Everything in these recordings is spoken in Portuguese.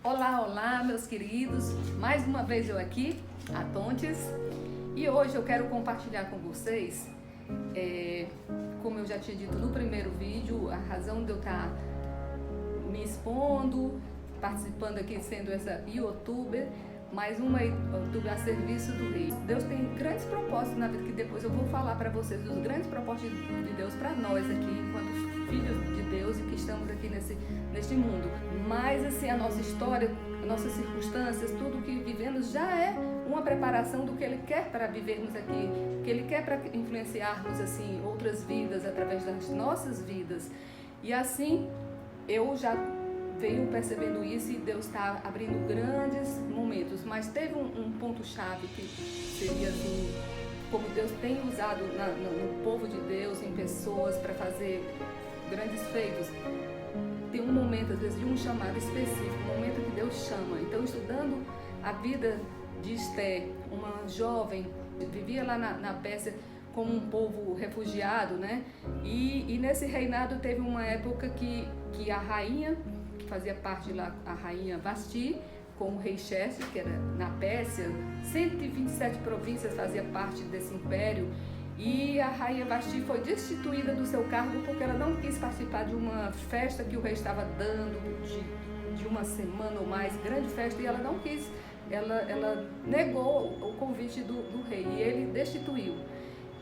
Olá, olá, meus queridos. Mais uma vez eu aqui, a Tontes, e hoje eu quero compartilhar com vocês, como eu já tinha dito no primeiro vídeo, a razão de eu estar me expondo, participando aqui, sendo essa youtuber, mais uma youtuber a serviço do Rei. Deus tem grandes propósitos na vida, que depois eu vou falar para vocês dos grandes propósitos de Deus para nós aqui, enquanto filhos de Deus e que estamos aqui neste mundo. Mas assim, a nossa história, as nossas circunstâncias, tudo que vivemos já é uma preparação do que Ele quer para vivermos aqui, que Ele quer para influenciarmos assim outras vidas através das nossas vidas. E assim, eu já venho percebendo isso e Deus está abrindo grandes momentos, mas teve um ponto-chave que seria assim, como Deus tem usado no povo de Deus, em pessoas para fazer grandes feitos. Tem um momento, às vezes, de um chamado específico, um momento que Deus chama. Então, estudando a vida de Esté, uma jovem, vivia lá na Pérsia como um povo refugiado, né? E nesse reinado teve uma época que a rainha, que fazia parte lá, a rainha Vasti, com o rei Xerxes, que era na Pérsia, 127 províncias fazia parte desse império. E a rainha Vasti foi destituída do seu cargo porque ela não quis participar de uma festa que o rei estava dando, de uma semana ou mais, grande festa, e ela não quis, ela negou o convite do rei e ele destituiu.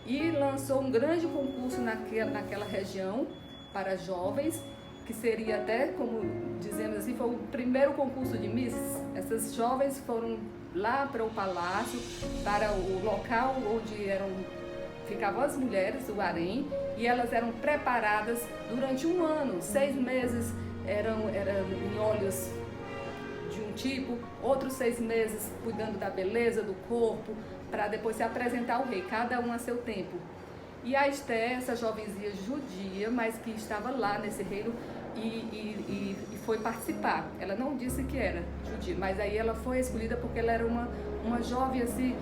E lançou um grande concurso naquela região para jovens, que seria até, como dizemos assim, foi o primeiro concurso de Miss. Essas jovens foram lá para o palácio, para o local onde ficavam as mulheres, o harém, e elas eram preparadas durante um ano, 6 meses eram em óleos de um tipo, outros 6 meses cuidando da beleza do corpo, para depois se apresentar ao rei, cada um a seu tempo. E a Esté, essa jovenzinha judia, mas que estava lá nesse reino e foi participar. Ela não disse que era judia, mas aí ela foi escolhida porque ela era uma jovem assim,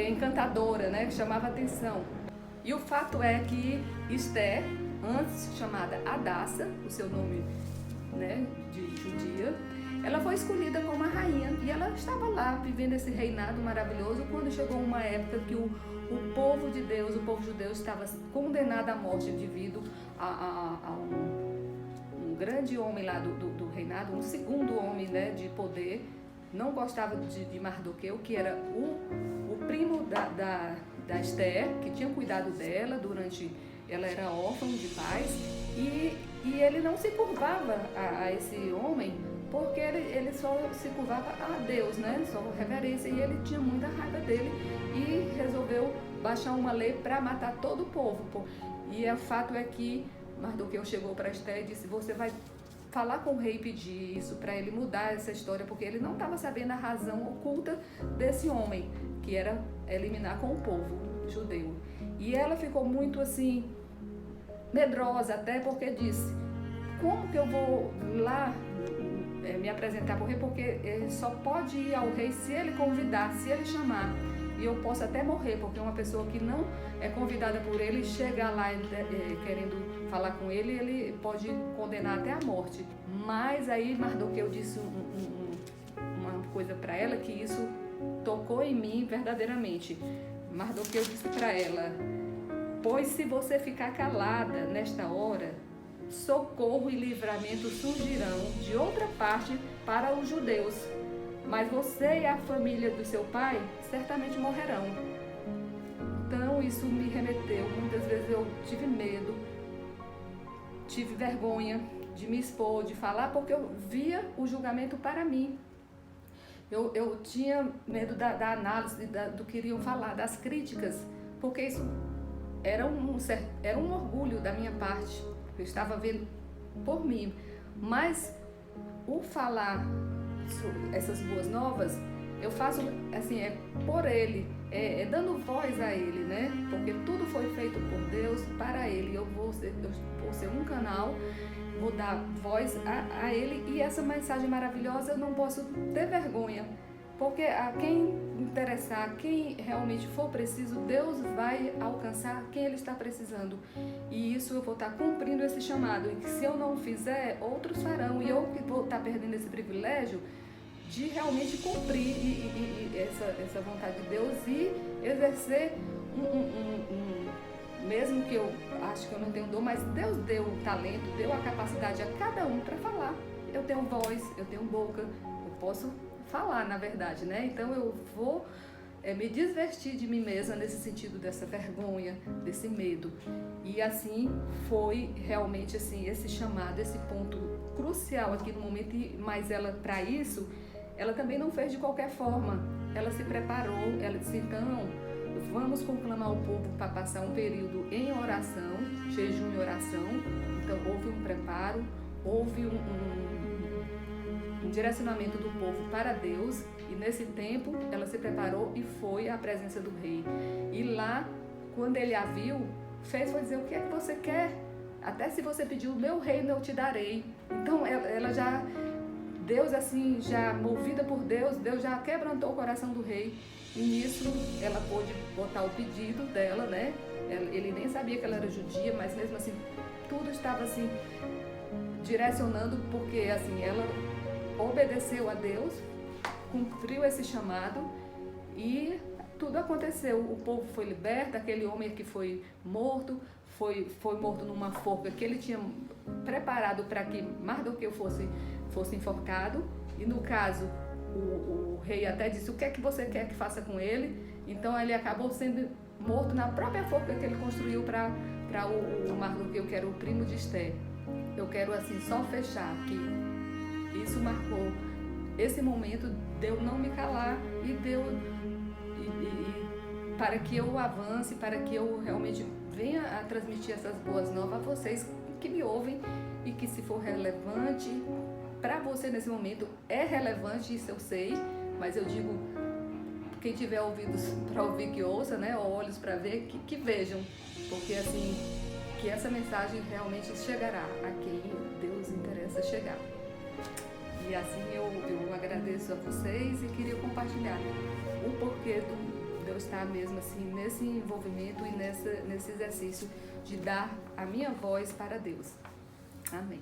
encantadora, né, que chamava atenção. E o fato é que Esté, antes chamada Hadassa, o seu nome, né, de judia, ela foi escolhida como a rainha e ela estava lá vivendo esse reinado maravilhoso quando chegou uma época que o povo de Deus, o povo judeu, estava condenado à morte devido a um grande homem lá do reinado, um segundo homem, né, de poder. Não gostava de Mardoqueu, que era o primo da Esté, que tinha cuidado dela durante... Ela era órfã de pais e ele não se curvava a esse homem, porque ele só se curvava a Deus, né? Só reverência, e ele tinha muita raiva dele e resolveu baixar uma lei para matar todo o povo. E o fato é que Mardoqueu chegou para Esté e disse: você vai falar com o rei e pedir isso para ele mudar essa história, porque ele não estava sabendo a razão oculta desse homem, que era eliminar com o povo judeu. E ela ficou muito assim, medrosa, até porque disse: como que eu vou lá me apresentar para o rei, porque ele só pode ir ao rei se ele convidar, se ele chamar. E eu posso até morrer, porque uma pessoa que não é convidada por ele, chegar lá querendo falar com ele, ele pode condenar até a morte. Mas aí Mardoqueu disse uma coisa para ela, que isso tocou em mim verdadeiramente. Mardoqueu disse para ela: pois se você ficar calada nesta hora, socorro e livramento surgirão de outra parte para os judeus, mas você e a família do seu pai certamente morrerão. Então isso me remeteu, muitas vezes eu tive medo, tive vergonha de me expor, de falar, porque eu via o julgamento para mim. Eu tinha medo da análise, do que iriam falar, das críticas, porque isso era um orgulho da minha parte. Eu estava vendo por mim, mas o falar sobre essas boas novas, eu faço assim, por ele, dando voz a ele, né? Porque tudo foi feito por Deus, para ele. Eu vou ser um canal, vou dar voz a ele, e essa mensagem maravilhosa eu não posso ter vergonha, porque a quem interessar, quem realmente for preciso, Deus vai alcançar quem Ele está precisando. E isso eu vou estar cumprindo esse chamado. E que se eu não fizer, outros farão. E eu que vou estar perdendo esse privilégio, de realmente cumprir essa vontade de Deus e exercer mesmo que eu acho que eu não tenho dom, mas Deus deu o talento, deu a capacidade a cada um para falar. Eu tenho voz, eu tenho boca, eu posso falar, na verdade, né? Então eu vou me desvestir de mim mesma nesse sentido dessa vergonha, desse medo. E assim foi realmente assim, esse chamado, esse ponto crucial aqui no momento, mas ela, para isso, ela também não fez de qualquer forma. Ela se preparou, ela disse, então, vamos conclamar o povo para passar um período em oração, jejum e oração. Então houve um preparo, houve um direcionamento do povo para Deus, e nesse tempo ela se preparou e foi à presença do rei. E lá, quando ele a viu, foi dizer, o que é que você quer? Até se você pedir o meu reino, eu te darei. Então ela já, Deus assim, já movida por Deus, Deus já quebrantou o coração do rei. E nisso ela pôde botar o pedido dela, né? Ele nem sabia que ela era judia, mas mesmo assim, tudo estava assim, direcionando, porque assim, ela obedeceu a Deus, cumpriu esse chamado e tudo aconteceu. O povo foi liberto, aquele homem que foi morto, foi morto numa forca que ele tinha preparado para que Mardoqueu fosse enforcado. E no caso, o rei até disse, o que é que você quer que faça com ele? Então ele acabou sendo morto na própria forca que ele construiu para o Mardoqueu, que era o primo de Esté. Eu quero assim só fechar que isso marcou esse momento de eu não me calar e para que eu avance, para que eu realmente venha a transmitir essas boas novas a vocês que me ouvem, e que se for relevante para você nesse momento, é relevante, isso eu sei, mas eu digo, quem tiver ouvidos para ouvir que ouça, né, ou olhos para ver, que vejam, porque assim, que essa mensagem realmente chegará a quem Deus interessa chegar. E assim eu agradeço a vocês e queria compartilhar o porquê de eu estar mesmo assim nesse envolvimento e nesse exercício de dar a minha voz para Deus. Amém.